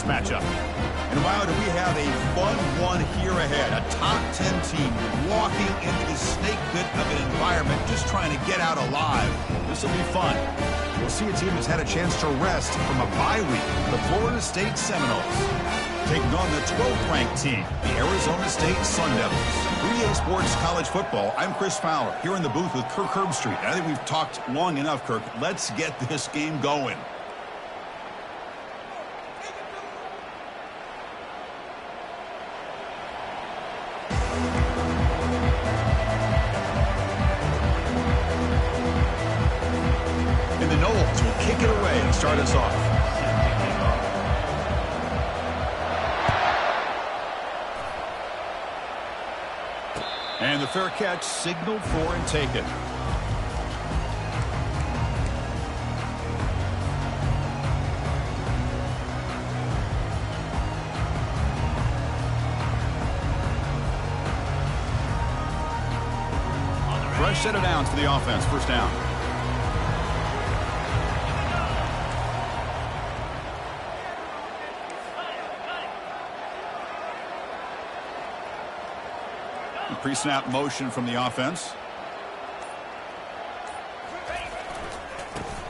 matchup. And wow, do we have a fun one here ahead. A top 10 team walking into the snake pit of an environment just trying to get out alive. This will be fun. We'll see a team that's had a chance to rest from a bye week. The Florida State Seminoles taking on the 12th ranked team, the Arizona State Sun Devils. 3A Sports College Football, I'm Chris Fowler, here in the booth with Kirk Herbstreit. I think we've talked long enough, Kirk. Let's get this game going. And the Noles will kick it away and start us off. And the fair catch signaled for and taken. Fresh set of downs for the offense. First down. Pre-snap motion from the offense.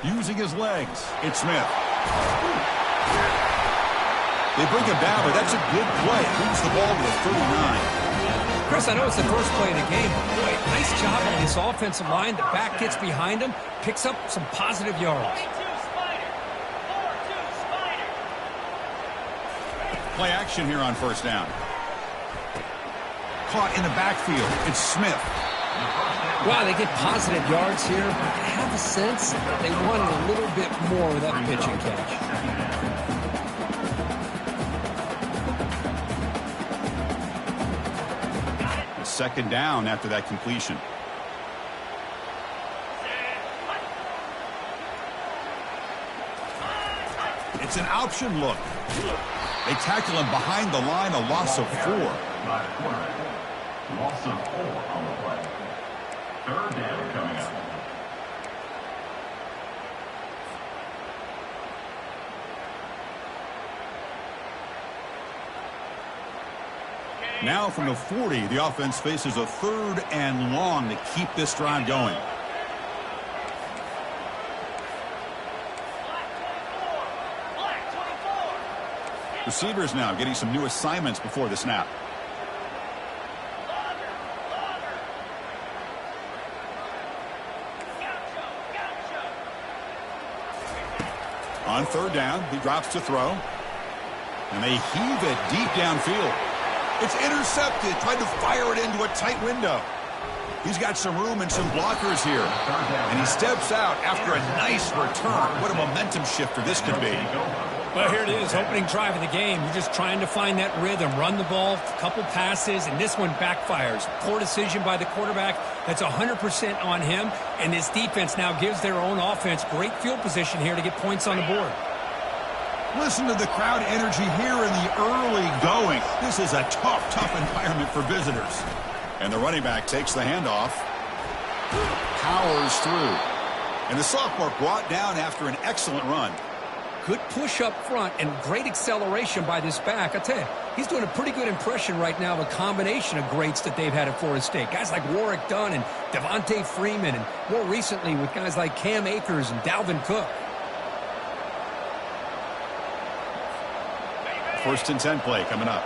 Using his legs, it's Smith. They bring him down, but that's a good play. Moves the ball to the 39. Chris, I know it's the first play of the game, but boy, nice job on this offensive line. The back gets behind him, picks up some positive yards. Play action here on first down. Caught in the backfield. It's Smith. Wow, they get positive yards here. I have a sense that they wanted a little bit more with that pitch and catch. Second down after that completion. It's an option look. They tackle him behind the line, a loss of 4. Loss of 4 on the play. Third down coming up. Now from the 40, the offense faces a 3rd and long to keep this drive going. Receivers now getting some new assignments before the snap. On third down, he drops to throw. And they heave it deep downfield. It's intercepted. Tried to fire it into a tight window. He's got some room and some blockers here. And he steps out after a nice return. What a momentum shifter this could be. Well, here it is, opening drive of the game. You're just trying to find that rhythm, run the ball, a couple passes, and this one backfires. Poor decision by the quarterback. That's 100% on him, and this defense now gives their own offense great field position here to get points on the board. Listen to the crowd energy here in the early going. This is a tough environment for visitors. And the running back takes the handoff. Powers through. And the sophomore brought down after an excellent run. Good push up front and great acceleration by this back. I tell you, he's doing a pretty good impression right now of a combination of greats that they've had at Florida State. Guys like Warwick Dunn and Devontae Freeman, and more recently with guys like Cam Akers and Dalvin Cook. First and 10 play coming up.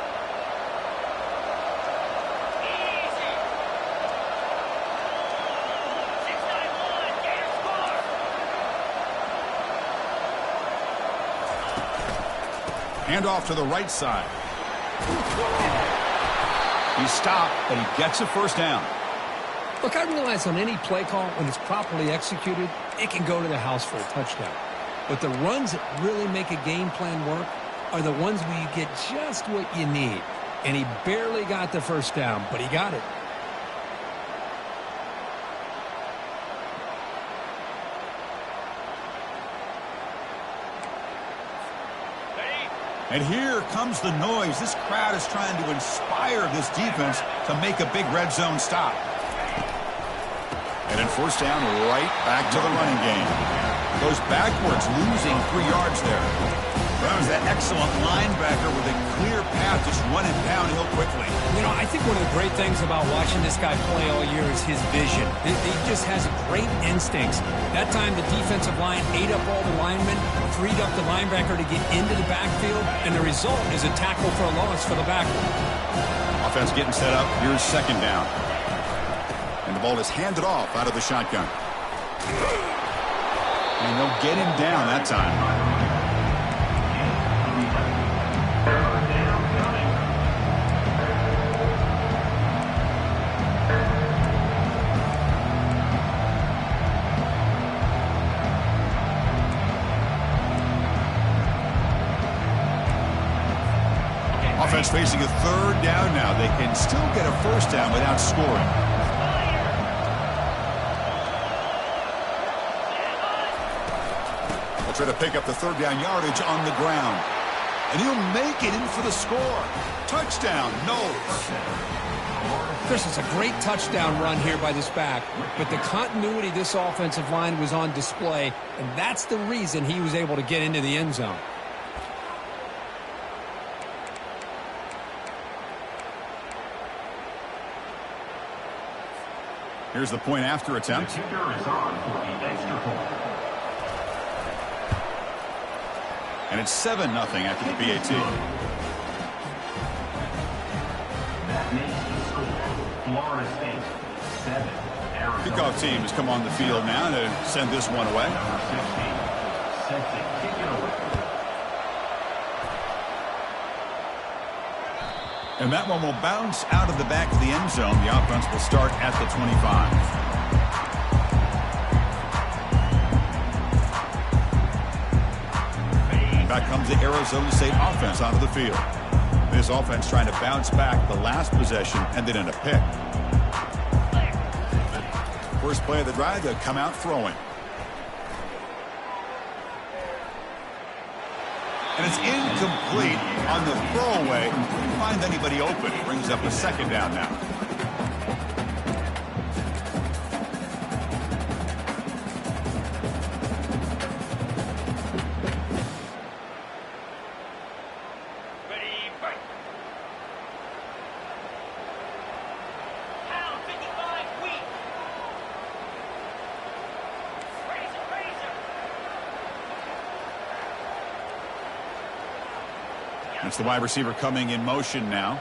Hand off to the right side. He's stopped, but he gets a first down. Look, I realize on any play call, when it's properly executed, it can go to the house for a touchdown. But the runs that really make a game plan work are the ones where you get just what you need. And he barely got the first down, but he got it. And here comes the noise. This crowd is trying to inspire this defense to make a big red zone stop. And then first down, right back to the running game. Goes backwards, losing 3 yards there. That was that excellent linebacker with a clear path just running downhill quickly. You know, I think one of the great things about watching this guy play all year is his vision. He just has great instincts. That time, the defensive line ate up all the linemen, freed up the linebacker to get into the backfield, and the result is a tackle for a loss for the backer. Offense getting set up. Here's second down. And the ball is handed off out of the shotgun. And they'll get him down that time. Offense facing a third down now. They can still get a first down without scoring. They'll try to pick up the third down yardage on the ground. And he'll make it in for the score. Touchdown, Knowles. Chris, it's a great touchdown run here by this back, but the continuity of this offensive line was on display, and that's the reason he was able to get into the end zone. Here's the point after attempt. The kicker is on for the extra point. And it's 7-0 after the PAT. That makes the score Florida State 7. Arizona. Kickoff team has come on the field now to send this one away. Number 16 set to kick it away. And that one will bounce out of the back of the end zone. The offense will start at the 25. Back comes the Arizona State offense onto the field. This offense trying to bounce back the last possession, ended in a pick. First play of the drive, they'll come out throwing. And it's incomplete on the throwaway. Couldn't find anybody open. Brings up a second down now. Ready, break. Pound 55, weak. Razor. It's the wide receiver coming in motion now.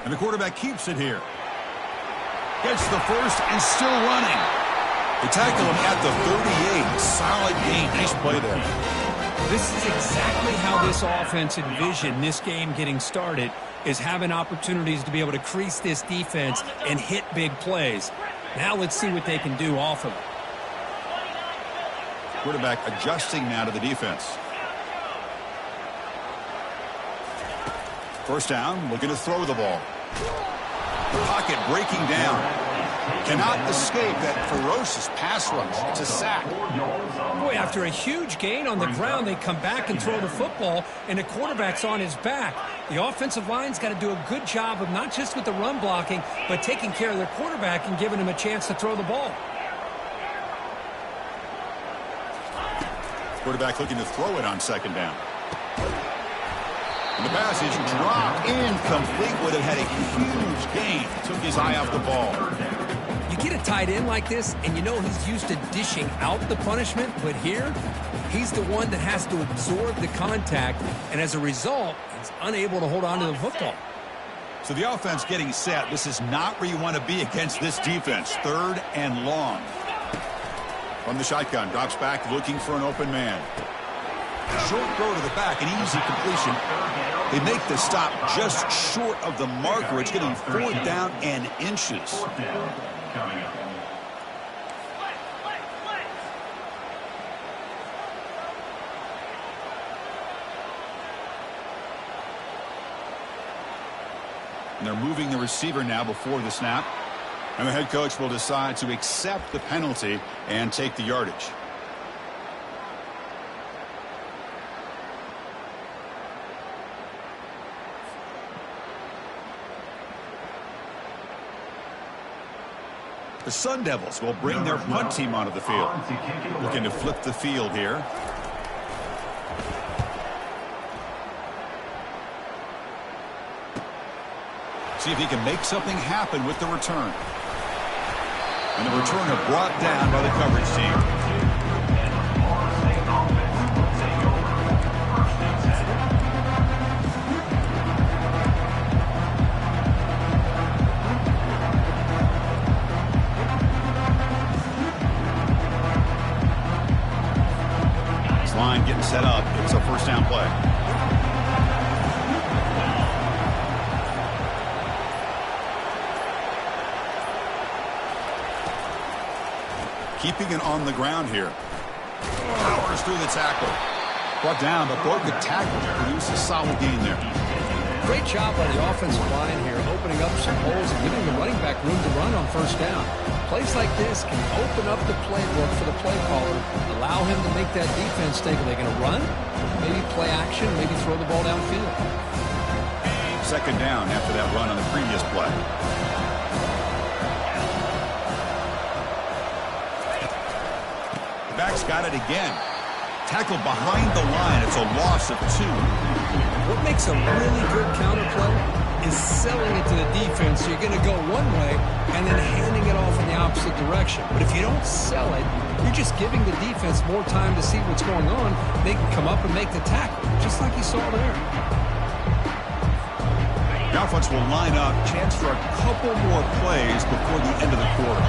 And the quarterback keeps it here. Gets the first and still running. They tackle him at the 38. Solid gain. Nice play there. This is exactly how this offense envisioned this game getting started, is having opportunities to be able to crease this defense and hit big plays. Now let's see what they can do off of it. Quarterback adjusting now to the defense. First down, looking to throw the ball. The pocket breaking down. Cannot escape that ferocious pass rush. It's a sack. Boy, after a huge gain on the ground, they come back and throw the football, and the quarterback's on his back. The offensive line's got to do a good job of not just with the run blocking, but taking care of their quarterback and giving him a chance to throw the ball. Quarterback looking to throw it on second down. And the pass is dropped incomplete. Would have had a huge gain. Took his eye off the ball. You get a tight end like this, and you know he's used to dishing out the punishment, but here, he's the one that has to absorb the contact, and as a result, he's unable to hold on to the football. So the offense getting set. This is not where you want to be against this defense. Third and long. From the shotgun, drops back looking for an open man. Short throw to the back, an easy completion. They make the stop just short of the marker. It's getting 4th down and inches. Coming up. And they're moving the receiver now before the snap. And the head coach will decide to accept the penalty and take the yardage. The Sun Devils will bring their punt team onto the field. Looking to flip the field here. See if he can make something happen with the return. And the returner brought down by the coverage team. Line getting set up. It's a first down play. Keeping it on the ground here. Powers through the tackle. Brought down, but broke a tackle to produce a solid gain there. Great job by the offensive line here, opening up some holes and giving the running back room to run on first down. Plays like this can open up the playbook for the play caller, allow him to make that defense think, are they going to run? Maybe play action, maybe throw the ball downfield. Second down after that run on the previous play. Back's got it again. Tackled behind the line. It's a loss of 2. What makes a really good counterplay is selling it to the defense. So you're going to go one way and then handing it off in the opposite direction. But if you don't sell it, you're just giving the defense more time to see what's going on. They can come up and make the tackle, just like you saw there. The offense will line up. Chance for a couple more plays before the end of the quarter.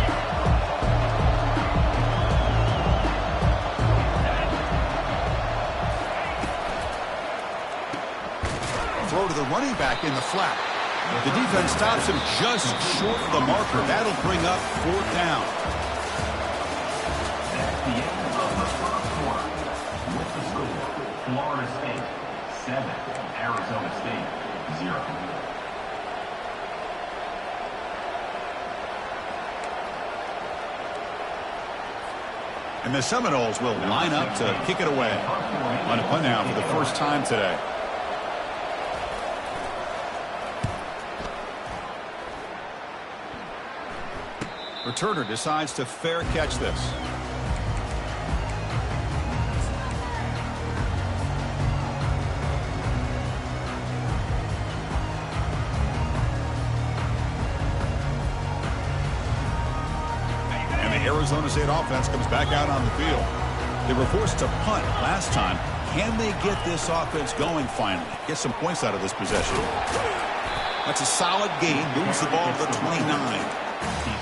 Throw to the running back in the flat. The defense stops him just short of the marker. That'll bring up 4th down. That's the end of the first quarter. With the score, Florida State 7, Arizona State 0. And the Seminoles will line up to kick it away. On a punt now for the first time today. Returner decides to fair catch this. And the Arizona State offense comes back out on the field. They were forced to punt last time. Can they get this offense going finally? Get some points out of this possession. That's a solid gain. Moves the ball to the 29.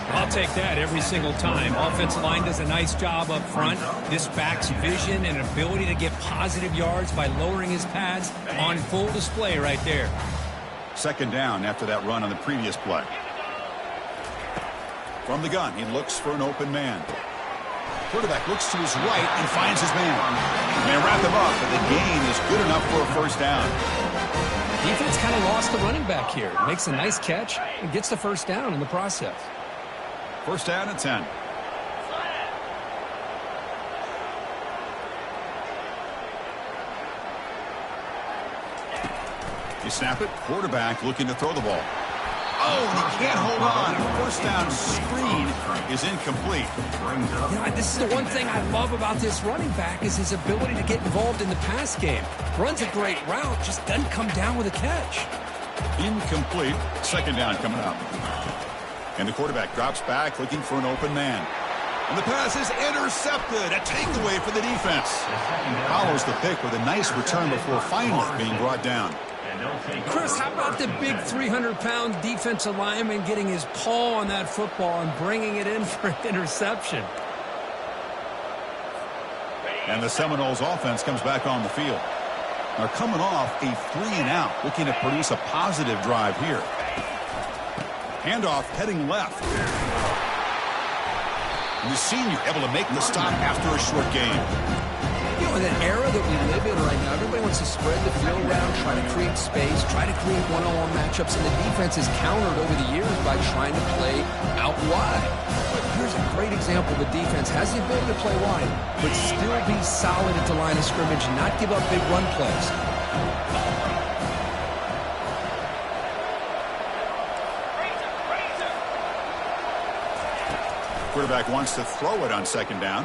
I'll take that every single time. Offensive line does a nice job up front. This back's vision and ability to get positive yards by lowering his pads on full display right there. Second down after that run on the previous play. From the gun, he looks for an open man. Quarterback looks to his right and finds his man. They wrap him up, but the gain is good enough for a first down. Defense kind of lost the running back here. Makes a nice catch and gets the first down in the process. First down and 10. You snap it. Quarterback looking to throw the ball. Oh, and he can't hold on. First down screen is incomplete. You know, this is the one thing I love about this running back is his ability to get involved in the pass game. Runs a great route, just doesn't come down with a catch. Incomplete. Second down coming up. And the quarterback drops back looking for an open man. And the pass is intercepted. A takeaway for the defense. Follows the pick with a nice return before finally being brought down. Chris, how about the big 300-pound defensive lineman getting his paw on that football and bringing it in for an interception? And the Seminoles offense comes back on the field. They're coming off a 3-and-out, looking to produce a positive drive here. Handoff heading left. And the senior able to make the stop after a short game. You know, in an era that we live in right now, everybody wants to spread the field around, try to create space, try to create one-on-one matchups, and the defense has countered over the years by trying to play out wide. But here's a great example. The defense has the ability to play wide, but still be solid at the line of scrimmage and not give up big run plays. Quarterback wants to throw it on second down.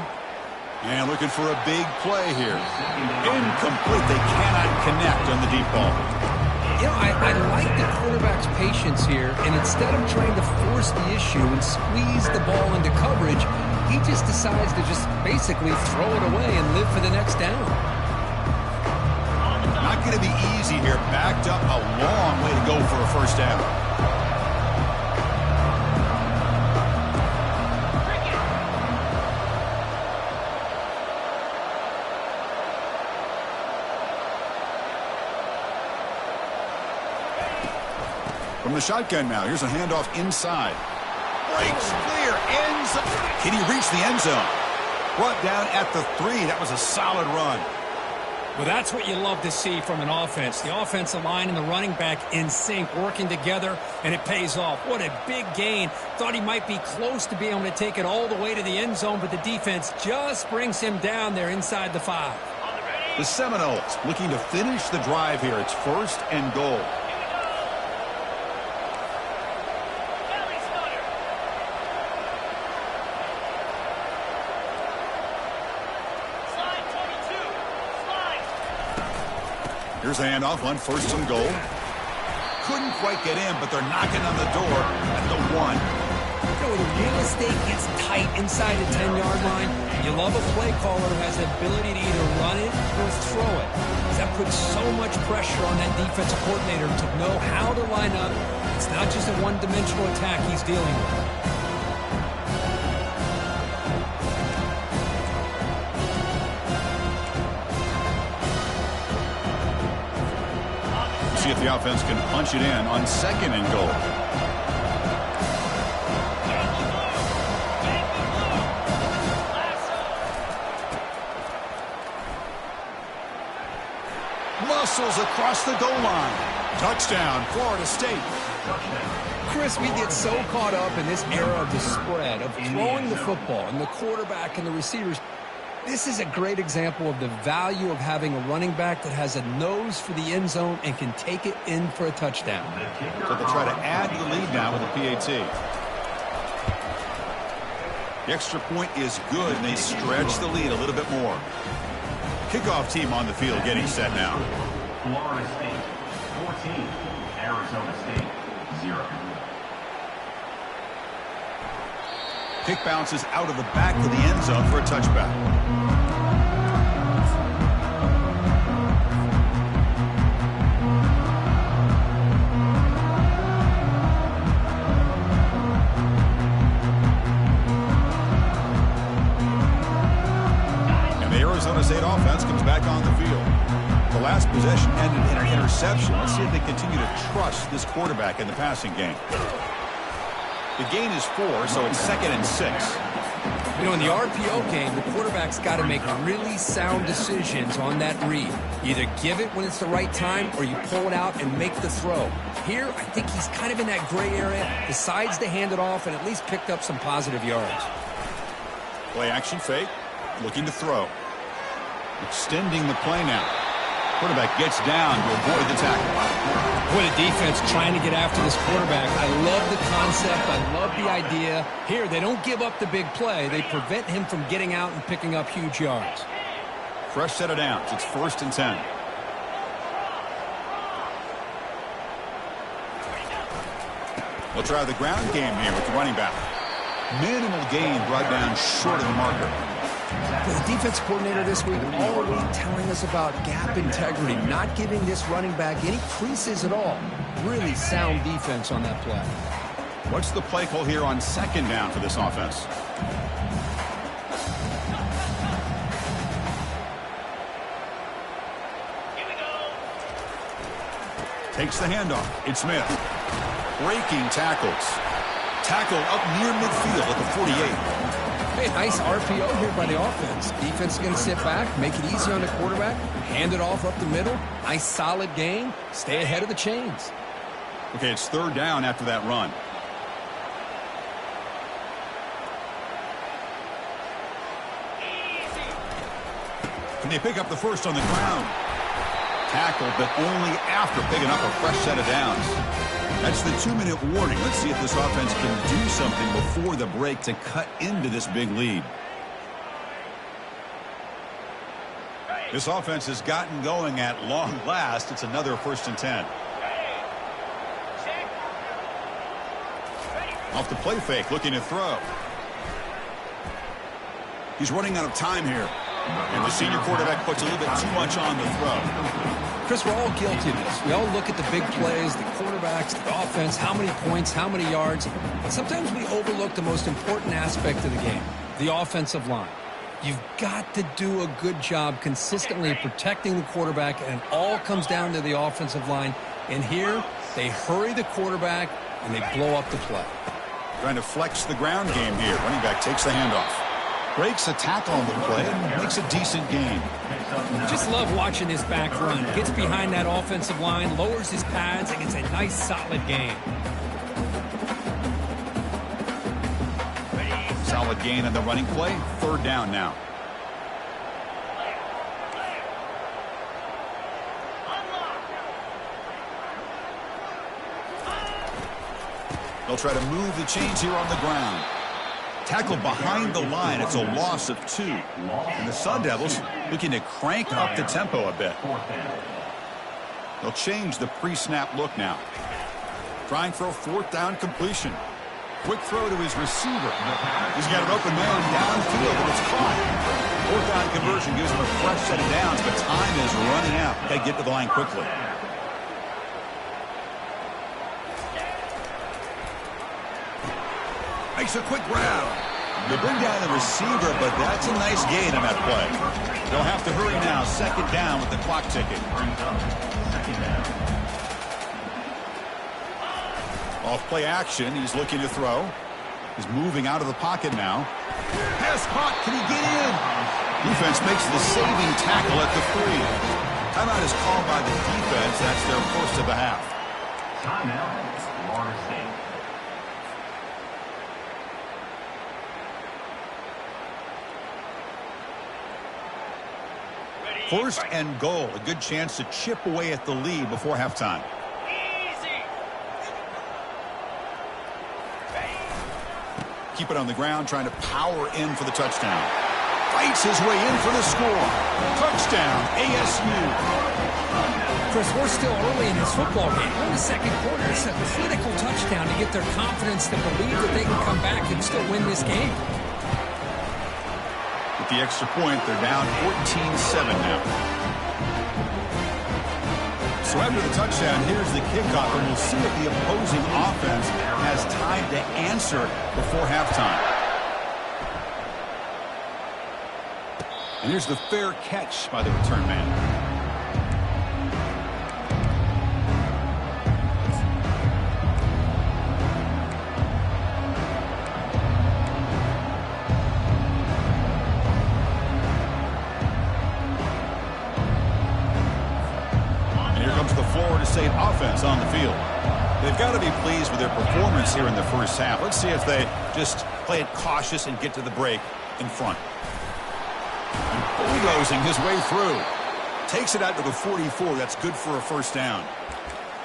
And looking for a big play here. Incomplete. They cannot connect on the deep ball. You know, I like the quarterback's patience here, and instead of trying to force the issue and squeeze the ball into coverage, he just decides to just basically throw it away and live for the next down. Not going to be easy here. Backed up a long way to go for a first down. From the shotgun now, here's a handoff inside. Breaks clear, end zone. Can he reach the end zone? Brought down at the 3. That was a solid run. Well, that's what you love to see from an offense. The offensive line and the running back in sync, working together, and it pays off. What a big gain. Thought he might be close to being able to take it all the way to the end zone, but the defense just brings him down there inside the 5. The Seminoles looking to finish the drive here. It's 1st and goal. Here's a handoff on 1st and goal. Couldn't quite get in, but they're knocking on the door at the 1. You know, the real estate gets tight inside the 10-yard line. You love a play caller who has the ability to either run it or throw it. That puts so much pressure on that defensive coordinator to know how to line up. It's not just a one-dimensional attack he's dealing with. See if the offense can punch it in on 2nd and goal. Muscles across the goal line. Touchdown, Florida State. Chris, we get so caught up in this era of the spread, of throwing the football, and the quarterback and the receivers. This is a great example of the value of having a running back that has a nose for the end zone and can take it in for a touchdown. So they'll try to add to the lead now with a PAT. The extra point is good, and they stretch the lead a little bit more. Kickoff team on the field getting set now. Florida State 14, Arizona State 0. Kick bounces out of the back of the end zone for a touchback. And the Arizona State offense comes back on the field. The last possession ended in an interception. Let's see if they continue to trust this quarterback in the passing game. The gain is 4, so it's 2nd and 6. You know, in the RPO game, the quarterback's got to make really sound decisions on that read. Either give it when it's the right time or you pull it out and make the throw. Here, I think he's kind of in that gray area, decides to hand it off and at least picked up some positive yards. Play action fake, looking to throw. Extending the play now. Quarterback gets down to avoid the tackle. Boy, the defense trying to get after this quarterback. I love the concept. I love the idea. Here, they don't give up the big play. They prevent him from getting out and picking up huge yards. Fresh set of downs. It's 1st and 10. We'll try the ground game here with the running back. Minimal gain brought down short of the marker. The defense coordinator this week already telling us about gap integrity, not giving this running back any creases at all. Really sound defense on that play. What's the play call here on 2nd down for this offense? Here we go. Takes the handoff. It's Smith. Breaking tackles. Tackle up near midfield at the 48. Hey, nice RPO here by the offense. Defense is going to sit back, make it easy on the quarterback, hand it off up the middle. Nice solid game. Stay ahead of the chains. Okay, it's 3rd down after that run. Can they pick up the first on the ground? Tackled, but only after picking up a fresh set of downs. That's the 2-minute warning. Let's see if this offense can do something before the break to cut into this big lead. This offense has gotten going at long last. It's another 1st and 10. Off the play fake, looking to throw. He's running out of time here. And the senior quarterback puts a little bit too much on the throw. Chris, we're all guilty of this. We all look at the big plays, the quarterbacks, the offense, how many points, how many yards. And sometimes we overlook the most important aspect of the game, the offensive line. You've got to do a good job consistently protecting the quarterback, and it all comes down to the offensive line. And here, they hurry the quarterback, and they blow up the play. Trying to flex the ground game here. Running back takes the handoff. Breaks a tackle on the play and makes a decent gain. Just love watching this back run. Gets behind that offensive line, lowers his pads, and gets a nice, solid gain. Solid gain on the running play. 3rd down now. They'll try to move the chains here on the ground. Tackle behind the line. It's a loss of 2. And the Sun Devils looking to crank up the tempo a bit. They'll change the pre-snap look now. Trying for a 4th down completion. Quick throw to his receiver. He's got an open man downfield, and it's caught. 4th down conversion gives him a fresh set of downs, but time is running out. Got to get to the line quickly. Makes a quick grab. They bring down the receiver, but that's a nice gain on that play. They'll have to hurry now. 2nd down with the clock ticking. Off play action. He's looking to throw. He's moving out of the pocket now. Pass caught. Can he get in? Defense makes the saving tackle at the 3. Timeout is called by the defense. That's their 1st of the half. Timeout, Florida State. 1st and goal. A good chance to chip away at the lead before halftime. Keep it on the ground, trying to power in for the touchdown. Fights his way in for the score. Touchdown, ASU. Chris, we're still early in this football game. We're in the 2nd quarter. It's a critical touchdown to get their confidence to believe that they can come back and still win this game. With the extra point, they're down 14-7 now. So after the touchdown, here's the kickoff, and we'll see if the opposing offense has time to answer before halftime. And here's the fair catch by the return man. State offense on the field. They've got to be pleased with their performance here in the 1st half. Let's see if they just play it cautious and get to the break in front. And bulldozing his way through. Takes it out to the 44. That's good for a 1st down.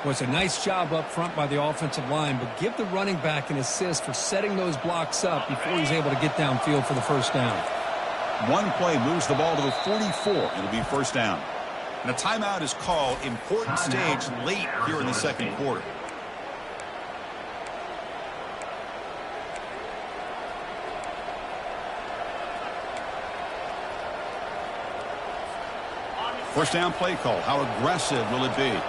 Well, it's a nice job up front by the offensive line, but give the running back an assist for setting those blocks up before he's able to get downfield for the 1st down. One play moves the ball to the 44. It'll be 1st down. And a timeout is called. Important stage late here in the 2nd quarter. First down play call. How aggressive will it be?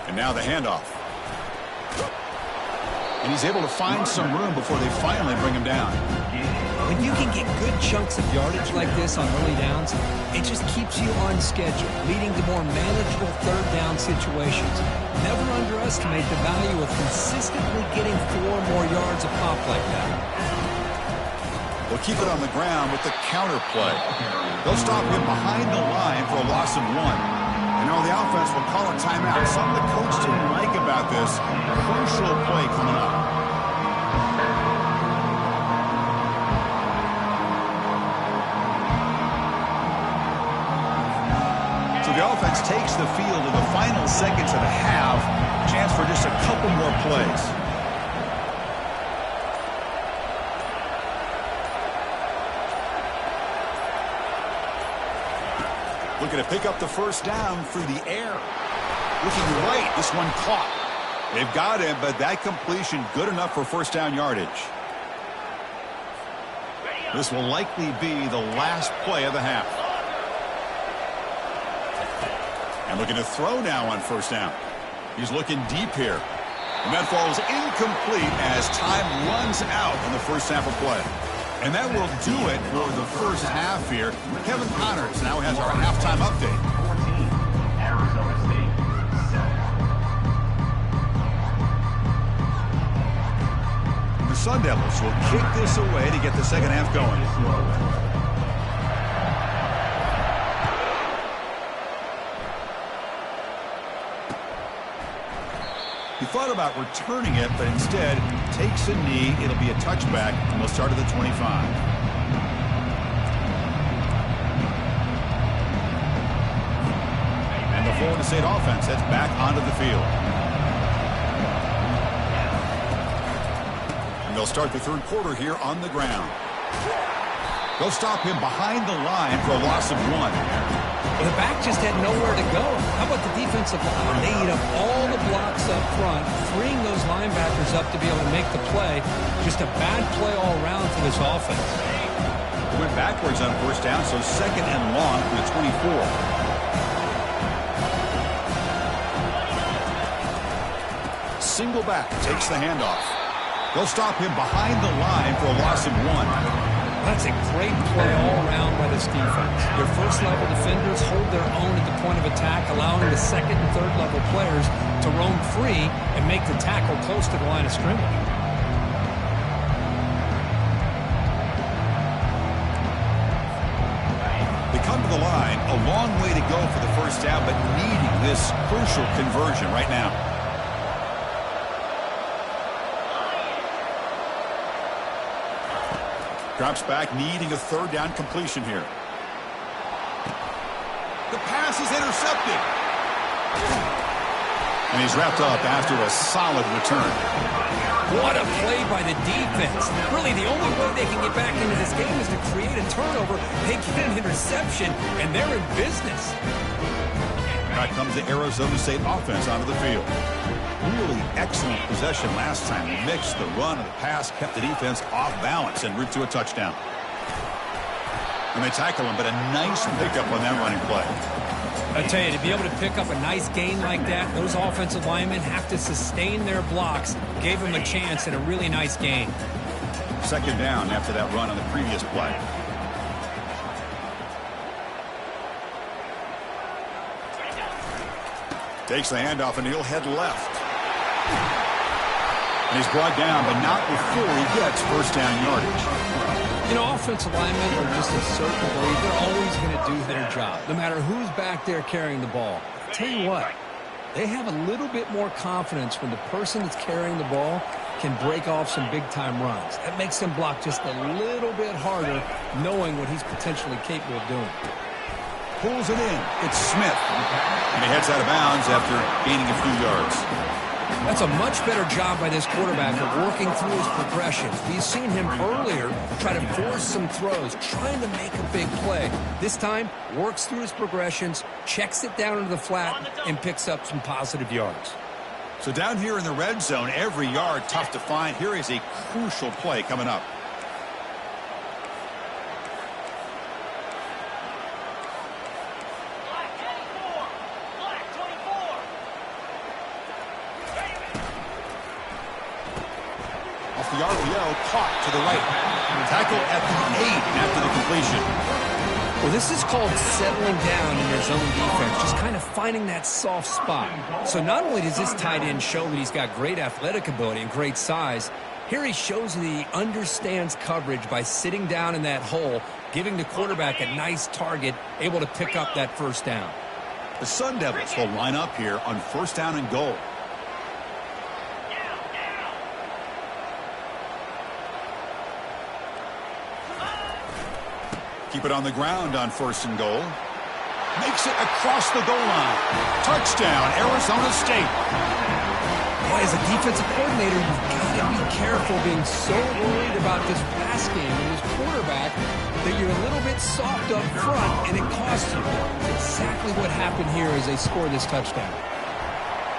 And now the handoff. And he's able to find some room before they finally bring him down. When you can get good chunks of yardage like this on early downs, it just keeps you on schedule, leading to more manageable 3rd down situations. Never underestimate the value of consistently getting 4 more yards a pop like that. They'll keep it on the ground with the counter play. They'll stop him behind the line for a loss of 1. You know, the offense will call a timeout. Something the coach didn't like about this. Crucial play coming up. offense takes the field in the final seconds of the half. Chance for just a couple more plays. Looking to pick up the first down through the air. Looking right, this one caught. They've got him, but that completion good enough for first down yardage. This will likely be the last play of the half. And looking to throw now on first down. He's looking deep here. And that falls incomplete as time runs out in the first half of play. And that will do it for the first half here. Kevin Connors now has our halftime update. 14, Arizona State, 7. The Sun Devils will kick this away to get the second half going. He thought about returning it, but instead takes a knee. It'll be a touchback, and we'll start at the 25. And the Florida State offense heads back onto the field. And they'll start the third quarter here on the ground. They'll stop him behind the line for a loss of 1. The back just had nowhere to go. How about the defensive line? They eat up all the blocks up front, freeing those linebackers up to be able to make the play. Just a bad play all around for this offense. Went backwards on first down, so second and long for the 24. Single back takes the handoff. They'll stop him behind the line for a loss of 1. That's a great play all around by this defense. Their first-level defenders hold their own at the point of attack, allowing the second and third-level players to roam free and make the tackle close to the line of scrimmage. They come to the line, a long way to go for the first down, but needing this crucial conversion right now. Drops back, needing a third down completion here. The pass is intercepted. And he's wrapped up after a solid return. What a play by the defense. Really, the only way they can get back into this game is to create a turnover. They get an interception, and they're in business. Back comes the Arizona State offense onto the field. Really excellent possession last time. They mixed the run and the pass, kept the defense off balance en route to a touchdown. And they tackle him, but a nice pickup on that running play. I tell you, to be able to pick up a nice gain like that, those offensive linemen have to sustain their blocks. Gave them a chance and a really nice gain. Second down after that run on the previous play. Takes the handoff and he'll head left. And he's brought down, but not before he gets first down yardage. You know, offensive linemen are just a certain breed. They're always going to do their job, no matter who's back there carrying the ball. I'll tell you what, they have a little bit more confidence when the person that's carrying the ball can break off some big-time runs. That makes them block just a little bit harder, knowing what he's potentially capable of doing. Pulls it in. It's Smith. And he heads out of bounds after gaining a few yards. That's a much better job by this quarterback of working through his progressions. We've seen him earlier try to force some throws, trying to make a big play. This time, works through his progressions, checks it down into the flat, and picks up some positive yards. So down here in the red zone, every yard tough to find. Here is a crucial play coming up. Off the RPO, caught to the right. Tackle at the 8 after the completion. Well, this is called settling down in their zone defense, just kind of finding that soft spot. So not only does this tight end show that he's got great athletic ability and great size, here he shows that he understands coverage by sitting down in that hole, giving the quarterback a nice target, able to pick up that first down. The Sun Devils will line up here on first down and goal. Keep it on the ground on first and goal. Makes it across the goal line. Touchdown, Arizona State. Boy, as a defensive coordinator, you've got to be careful being so worried about this pass game and this quarterback that you're a little bit soft up front, and it costs you. Exactly what happened here as they scored this touchdown.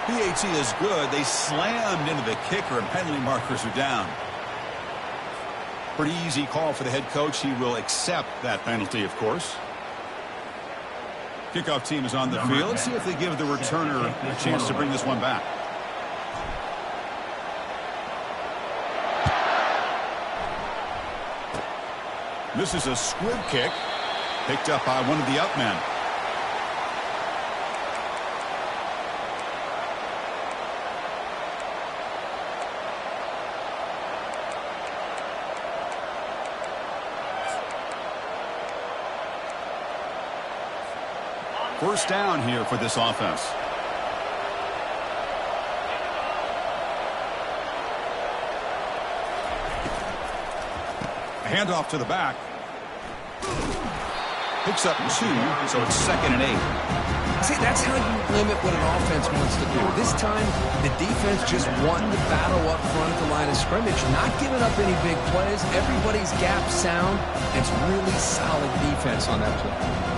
PAT is good. They slammed into the kicker, and penalty markers are down. Pretty easy call for the head coach. He will accept that penalty, of course. Kickoff team is on the field. Let's see if they give the returner a chance to bring this one back. This is a squib kick, picked up by one of the up men. First down here for this offense. A handoff to the back. Picks up 2, so it's 2nd and 8. See, that's how you limit what an offense wants to do. This time, the defense just won the battle up front at the line of scrimmage, not giving up any big plays. Everybody's gap sound. It's really solid defense on that play.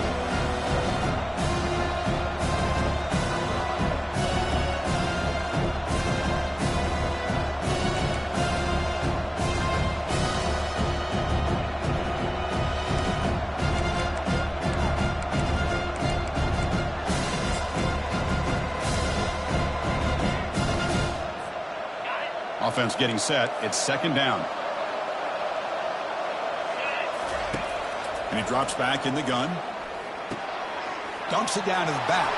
Offense getting set. It's 2nd down. And he drops back in the gun. Dumps it down to the back.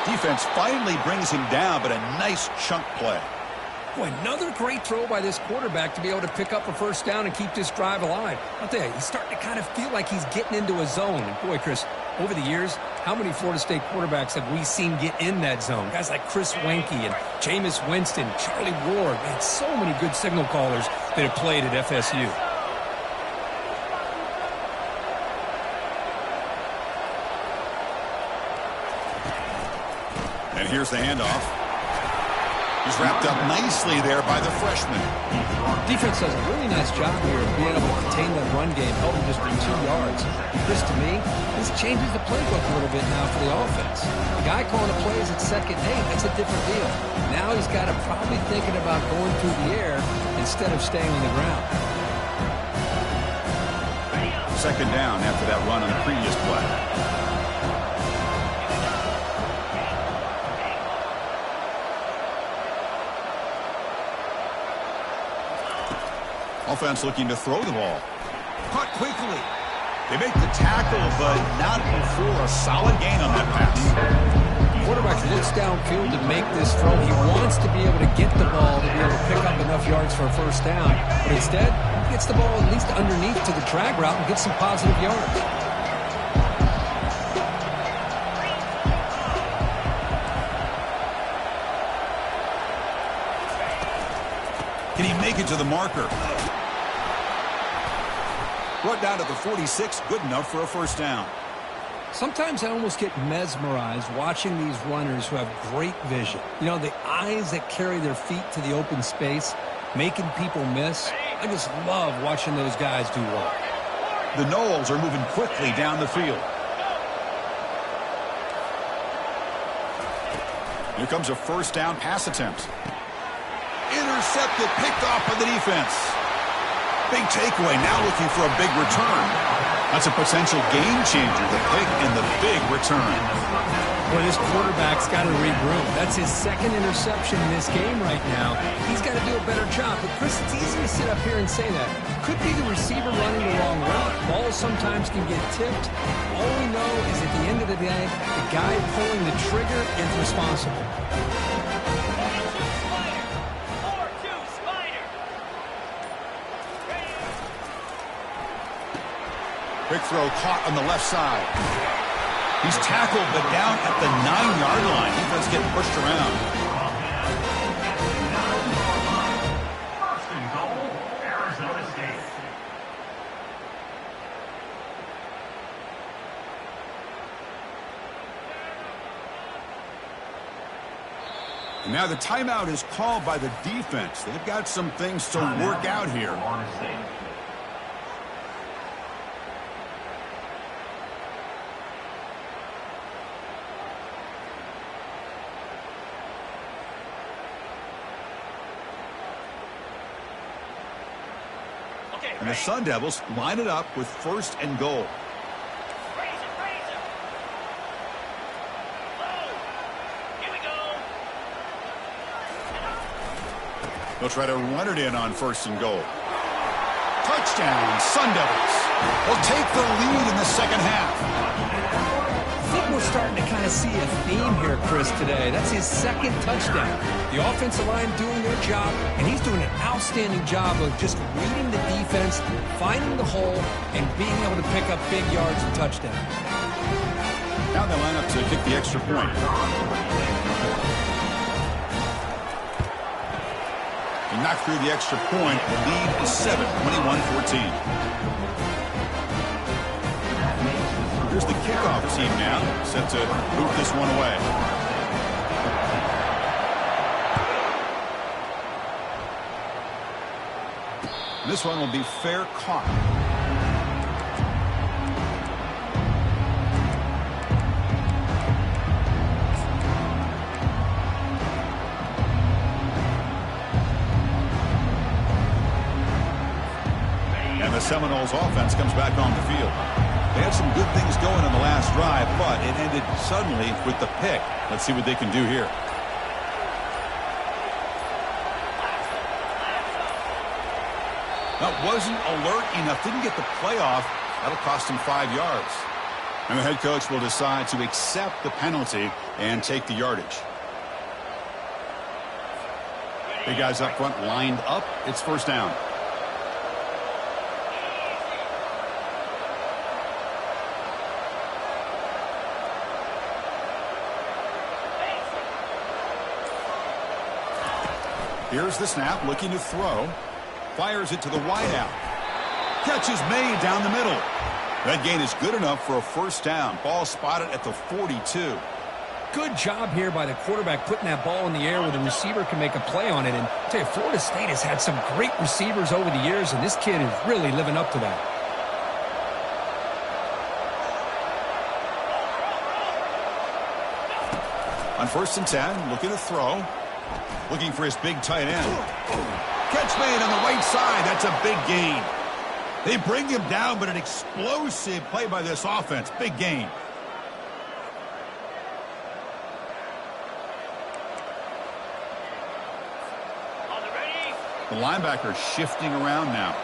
Defense finally brings him down, but a nice chunk play. Boy, another great throw by this quarterback to be able to pick up a first down and keep this drive alive. I'll tell you, he's starting to kind of feel like he's getting into a zone. And boy, Chris, over the years, how many Florida State quarterbacks have we seen get in that zone? Guys like Chris Wenke and Jameis Winston, Charlie Ward. Man, so many good signal callers that have played at FSU. And here's the handoff. He's wrapped up nicely there by the freshman. Defense does a really nice job here of being able to contain that run game, helping just for 2 yards. Chris, to me, this changes the playbook a little bit now for the offense. The guy calling the plays at 2nd and 8, that's a different deal. Now he's got to probably thinking about going through the air instead of staying on the ground. 2nd down after that run on the previous play. Offense looking to throw the ball. Caught quickly. They make the tackle, but not before a solid gain on that pass. Quarterback looks downfield to make this throw. He wants to be able to get the ball to be able to pick up enough yards for a first down. But instead, he gets the ball at least underneath to the drag route and gets some positive yards. Can he make it to the marker? Brought down to the 46, good enough for a first down. Sometimes I almost get mesmerized watching these runners who have great vision. You know, the eyes that carry their feet to the open space, making people miss. I just love watching those guys do work. The Noles are moving quickly down the field. Here comes a first down pass attempt. Intercepted, picked off by the defense. Big takeaway, now looking for a big return. That's a potential game changer, the pick and the big return. Boy, this quarterback's got to regroup. That's his 2nd interception in this game right now. He's got to do a better job. But, Chris, it's easy to sit up here and say that. Could be the receiver running the wrong route. Balls sometimes can get tipped. All we know is at the end of the day, the guy pulling the trigger is responsible. Quick throw caught on the left side. He's tackled, but down at the 9-yard line. Defense getting pushed around. First and goal, Arizona State. And now the timeout is called by the defense. They've got some things to work out here. Florida State. Okay, And the Sun Devils line it up with 1st and goal. Raise it. Low. Here we go. They'll try to run it in on 1st and goal. Touchdown, Sun Devils. Will take the lead in the second half. I think we're starting to kind of see a theme here, Chris, today. That's his 2nd touchdown. The offensive line doing their job, and he's doing an outstanding job of just reading the defense, finding the hole, and being able to pick up big yards and touchdowns. Now they line up to kick the extra point. He knocked through the extra point. The lead is 7, 21-14. Here's the kickoff team now, set to boot this one away. This one will be fair caught. And the Seminoles offense comes back on the field. They had some good things going on the last drive, but it ended suddenly with the pick. Let's see what they can do here. That wasn't alert enough. Didn't get the play off. That'll cost him 5 yards. And the head coach will decide to accept the penalty and take the yardage. Big guys up front lined up. It's 1st down. Here's the snap, looking to throw. Fires it to the wideout. Catch is made down the middle. That gain is good enough for a 1st down. Ball spotted at the 42. Good job here by the quarterback putting that ball in the air where the receiver can make a play on it. And I tell you, Florida State has had some great receivers over the years, and this kid is really living up to that. On 1st and 10, looking to throw. Looking for his big tight end. Catch made on the right side. That's a big gain. They bring him down, but an explosive play by this offense. Big gain. On the ready. The linebacker shifting around now.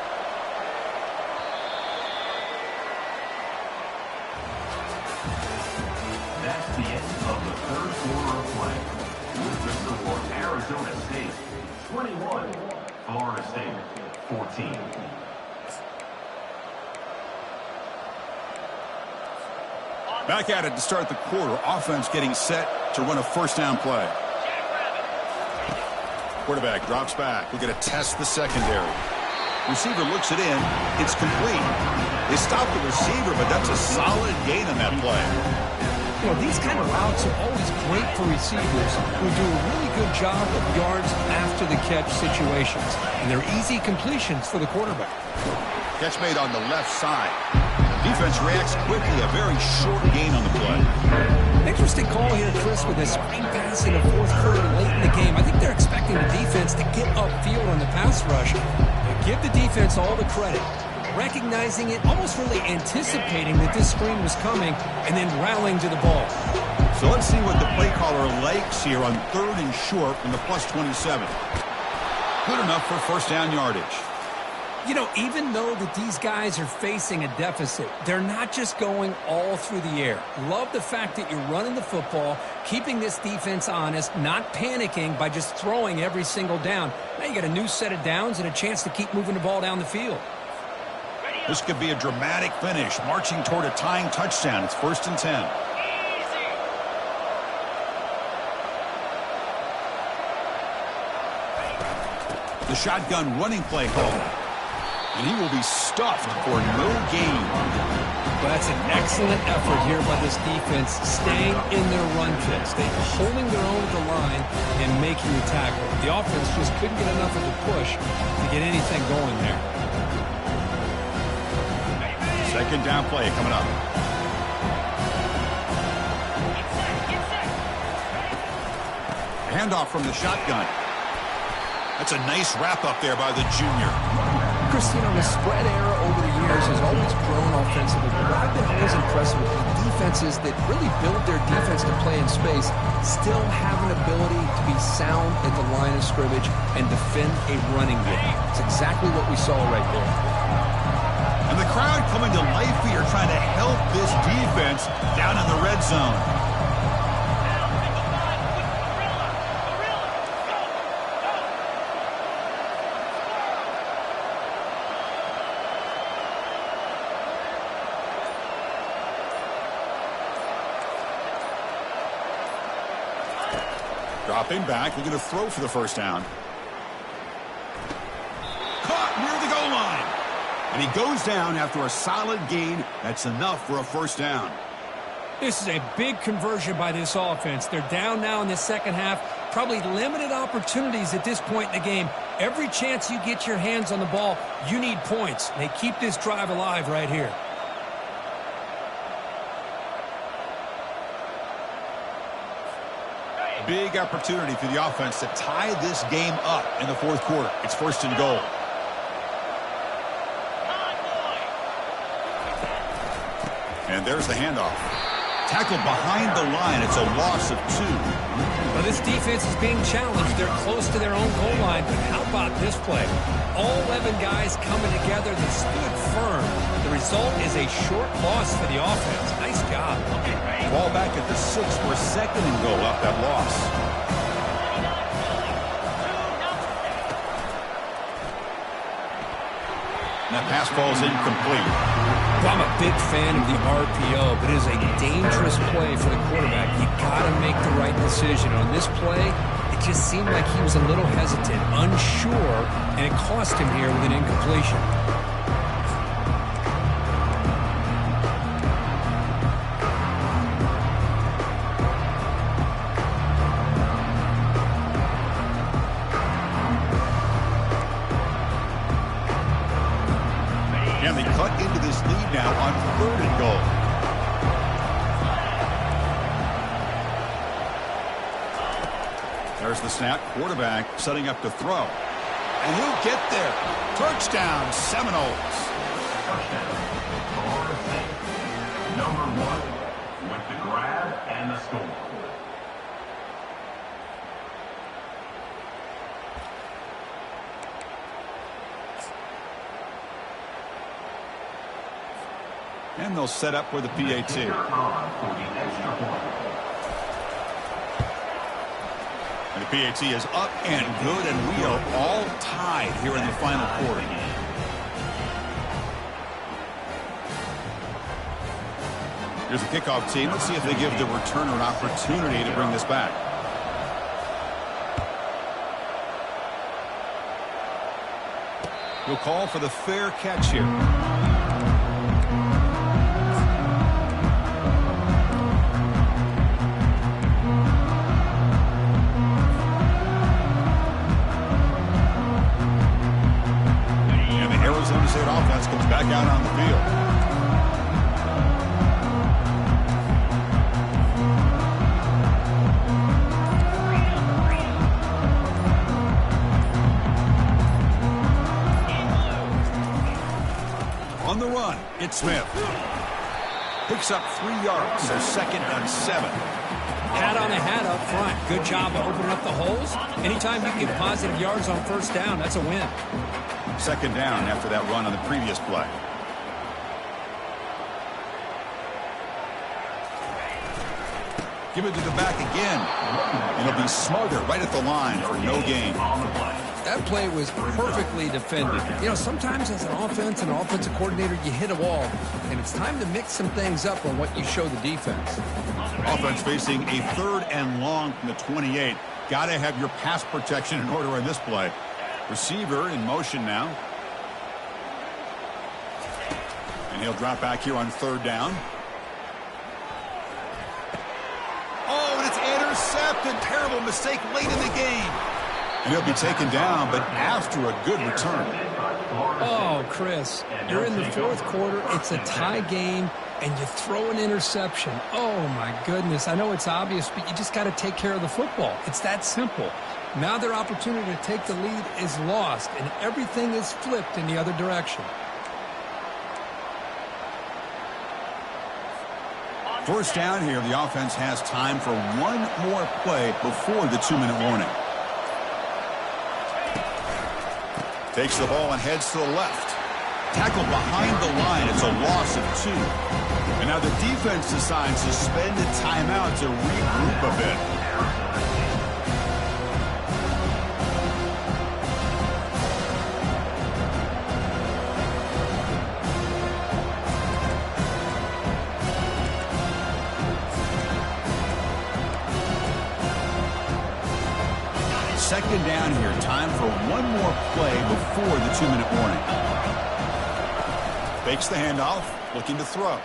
That's the end of the 3rd quarter of play. With the score, Arizona State 21, Florida State 14. Back at it to start the quarter. Offense getting set to run a 1st down play. Quarterback drops back. We're going to test the secondary. Receiver looks it in. It's complete. They stop the receiver, but that's a solid gain on that play. You know, these kind of routes are always great for receivers who do a really good job of yards after the catch situations. And they're easy completions for the quarterback. Catch made on the left side. Defense reacts quickly. A very short gain on the play. Interesting call here, Chris, with this screen pass in the 4th quarter late in the game. I think they're expecting the defense to get upfield on the pass rush. But give the defense all the credit. Recognizing it, almost really anticipating that this screen was coming, and then rallying to the ball. So let's see what the play caller likes here on 3rd and short from the +27. Good enough for 1st down yardage. You know, even though that these guys are facing a deficit, they're not just going all through the air. Love the fact that you're running the football, keeping this defense honest, not panicking by just throwing every single down. Now you got a new set of downs and a chance to keep moving the ball down the field. This could be a dramatic finish, marching toward a tying touchdown. It's 1st and 10. The shotgun running play called. And he will be stuffed for no gain. Well, that's an excellent effort here by this defense, staying in their run fits. They're holding their own at the line and making the tackle. The offense just couldn't get enough of a push to get anything going there. Second down play coming up. Handoff from the shotgun. That's a nice wrap up there by the junior. Christine, the spread era over the years has always grown offensively, but what I've been always impressed with is defenses that really build their defense to play in space still have an ability to be sound at the line of scrimmage and defend a running game. It's exactly what we saw right there. And the crowd coming to life here trying to help this defense down in the red zone. Dropping back, looking to throw for the first down. Caught near the goal line. And he goes down after a solid gain. That's enough for a first down. This is a big conversion by this offense. They're down now in the second half. Probably limited opportunities at this point in the game. Every chance you get your hands on the ball, you need points. They keep this drive alive right here. Big opportunity for the offense to tie this game up in the fourth quarter. It's first and goal. And there's the handoff. Tackled behind the line. It's a loss of 2. Well, this defense is being challenged. They're close to their own goal line, but how about this play? All 11 guys coming together. They stood firm. The result is a short loss for the offense. Nice job. Ball back at the 6 for a second and goal up that loss. And that pass falls incomplete. Well, I'm a big fan of the RPO, but it is a dangerous play for the quarterback. You got to make the right decision. On this play, it just seemed like he was a little hesitant, unsure, and it cost him here with an incompletion. And they cut into this lead now on 3rd and goal. There's the snap. Quarterback setting up to throw. And he'll get there. Touchdown, Seminoles. Touchdown. Florida State. Number 1 with the grab and the score. And they'll set up for the PAT. And the PAT is up and good, and we are all tied here in the final quarter. Here's the kickoff team. Let's see if they give the returner an opportunity to bring this back. He'll call for the fair catch here. Arizona State offense comes back out on the field. On the run, it's Smith. Picks up 3 yards, so 2nd and 7. Hat on a hat up front. Good job of opening up the holes. Anytime you get positive yards on first down, that's a win. 2nd down after that run on the previous play. Give it to the back again. It'll be Smother right at the line for no gain. That play was perfectly defended. You know, sometimes as an offense and offensive coordinator, you hit a wall, and it's time to mix some things up on what you show the defense. Offense facing a 3rd and long from the 28. Got to have your pass protection in order in this play. Receiver in motion now. And he'll drop back here on 3rd down. Oh, and it's intercepted. Terrible mistake late in the game. And he'll be taken down, but after a good return. Oh, Chris, you're in the 4th quarter. It's a tie game, and you throw an interception. Oh, my goodness. I know it's obvious, but you just got to take care of the football. It's that simple. Now their opportunity to take the lead is lost, and everything is flipped in the other direction. 1st down here. The offense has time for one more play before the 2-minute warning. Takes the ball and heads to the left. Tackled behind the line. It's a loss of 2. And now the defense decides to spend a timeout to regroup a bit. Second down here. Time for one more play before the 2-minute warning. Fakes the handoff. Looking to throw.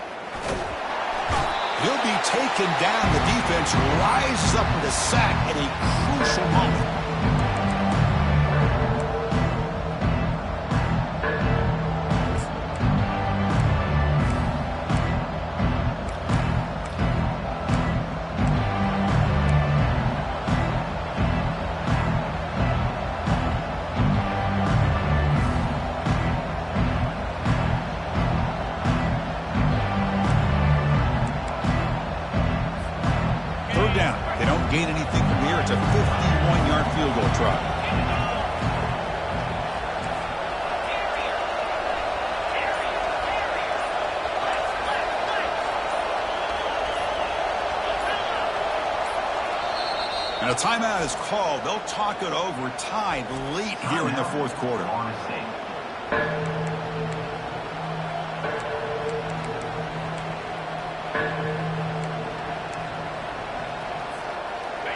He'll be taken down. The defense rises up with a sack at a crucial moment. Gain anything from here. It's a 51-yard field goal try. And a timeout is called. They'll talk it over. Tied late here in the 4th quarter.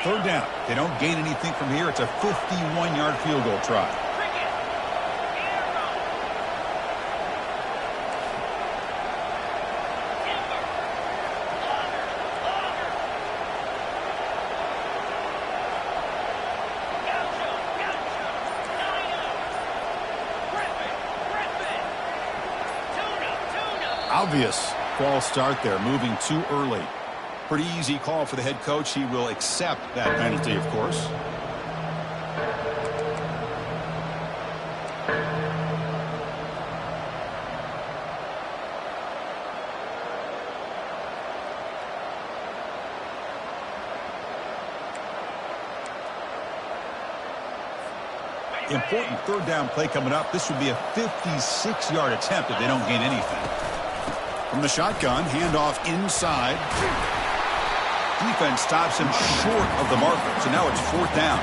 3rd down. They don't gain anything from here. It's a 51-yard field goal try. Obvious false start there, moving too early. Pretty easy call for the head coach. He will accept that penalty, of course. Important 3rd down play coming up. This would be a 56-yard attempt if they don't gain anything. From the shotgun, handoff inside. Defense stops him short of the marker, so now it's 4th down.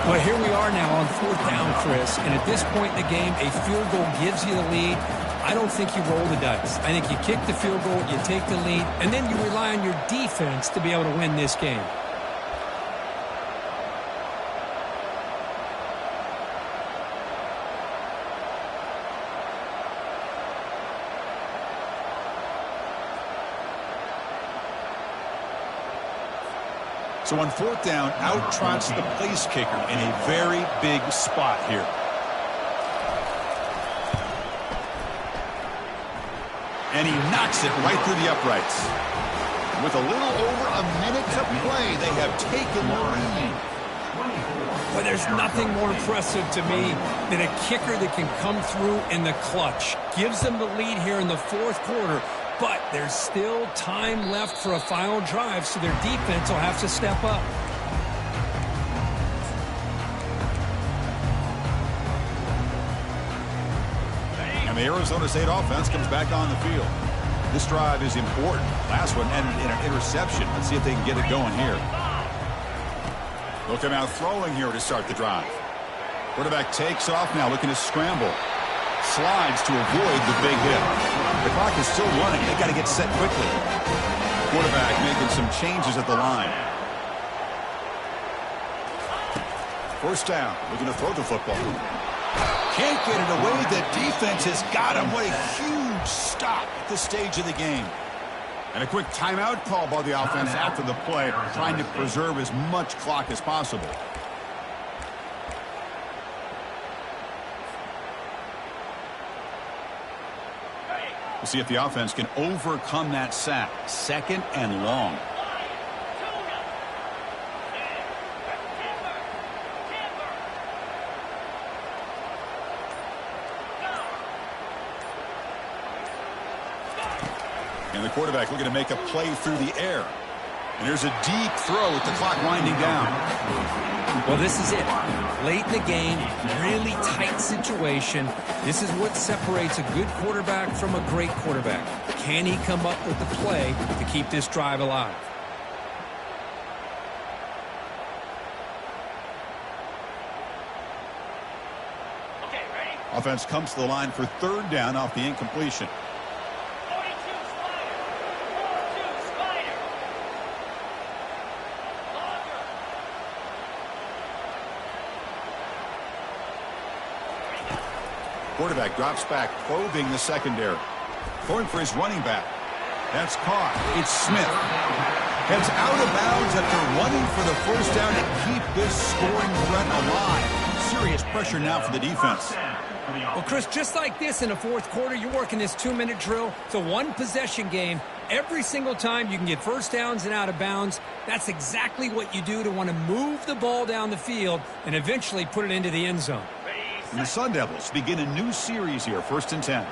Well, here we are now on 4th down, Chris, and at this point in the game, a field goal gives you the lead. I don't think you roll the dice. I think you kick the field goal, you take the lead, and then you rely on your defense to be able to win this game. So on 4th down, out trots the place kicker in a very big spot here. And he knocks it right through the uprights. With a little over a minute to play, they have taken the lead. Well, there's nothing more impressive to me than a kicker that can come through in the clutch. Gives them the lead here in the 4th quarter. But there's still time left for a final drive, so their defense will have to step up. And the Arizona State offense comes back on the field. This drive is important. Last one ended in an interception. Let's see if they can get it going here. They'll come out throwing here to start the drive. Quarterback takes off now, looking to scramble. Slides to avoid the big hit. The clock is still running. They got to get set quickly. Quarterback making some changes at the line. 1st down, looking to throw the football. can't get it away. The defense has got him. What a huge stop at this stage of the game. And a quick timeout call by the offense after the play, trying to preserve as much clock as possible. We'll see if the offense can overcome that sack. 2nd and long. And the quarterback looking to make a play through the air. And there's a deep throw with the clock winding down. Well, this is it. Late in the game, really tight situation. This is what separates a good quarterback from a great quarterback. Can he come up with the play to keep this drive alive? Okay, ready? Offense comes to the line for 3rd down off the incompletion. 42 Spider. 42 Spider. Longer. Quarterback drops back, probing the secondary. Going for his running back. That's caught. It's Smith. Heads out of bounds after running for the 1st down to keep this scoring threat alive. Serious pressure now for the defense. Well, Chris, just like this in the 4th quarter, you're working this 2-minute drill. It's a 1-possession game. Every single time you can get 1st downs and out of bounds, that's exactly what you do to want to move the ball down the field and eventually put it into the end zone. And the Sun Devils begin a new series here, 1st and 10.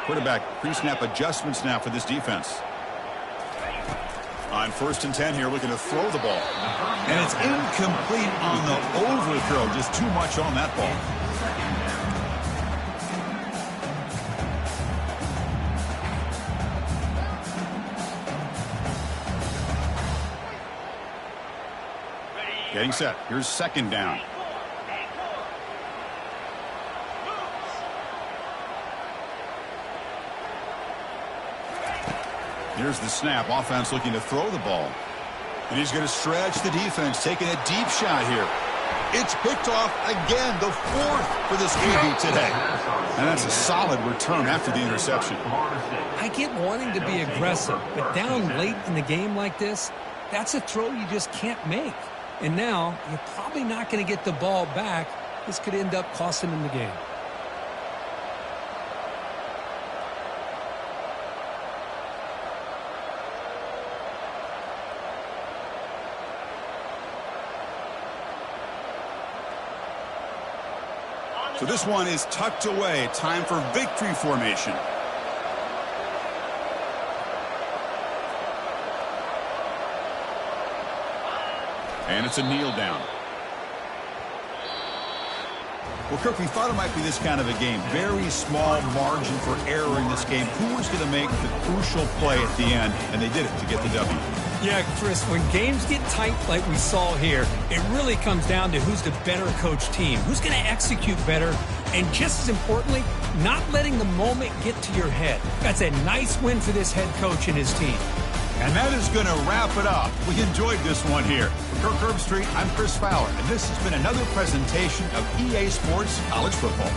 Quarterback pre-snap adjustments now for this defense. On 1st and 10 here, looking to throw the ball. And it's incomplete on the overthrow. Just too much on that ball. Getting set. Here's 2nd down. Here's the snap. Offense looking to throw the ball. And he's going to stretch the defense, taking a deep shot here. It's picked off again, the 4th for this QB today. And that's a solid return after the interception. I get wanting to be aggressive, but down late in the game like this, that's a throw you just can't make. And now, you're probably not going to get the ball back. This could end up costing him the game. So this one is tucked away. Time for victory formation. And it's a kneel down. Well, Kirk, we thought it might be this kind of a game. Very small margin for error in this game. Who was going to make the crucial play at the end? And they did it to get the W. Yeah, Chris, when games get tight like we saw here, it really comes down to who's the better coach team, who's going to execute better, and just as importantly, not letting the moment get to your head. That's a nice win for this head coach and his team. And that is going to wrap it up. We enjoyed this one here. For Kirk Herbstreit, I'm Chris Fowler, and this has been another presentation of EA Sports College Football.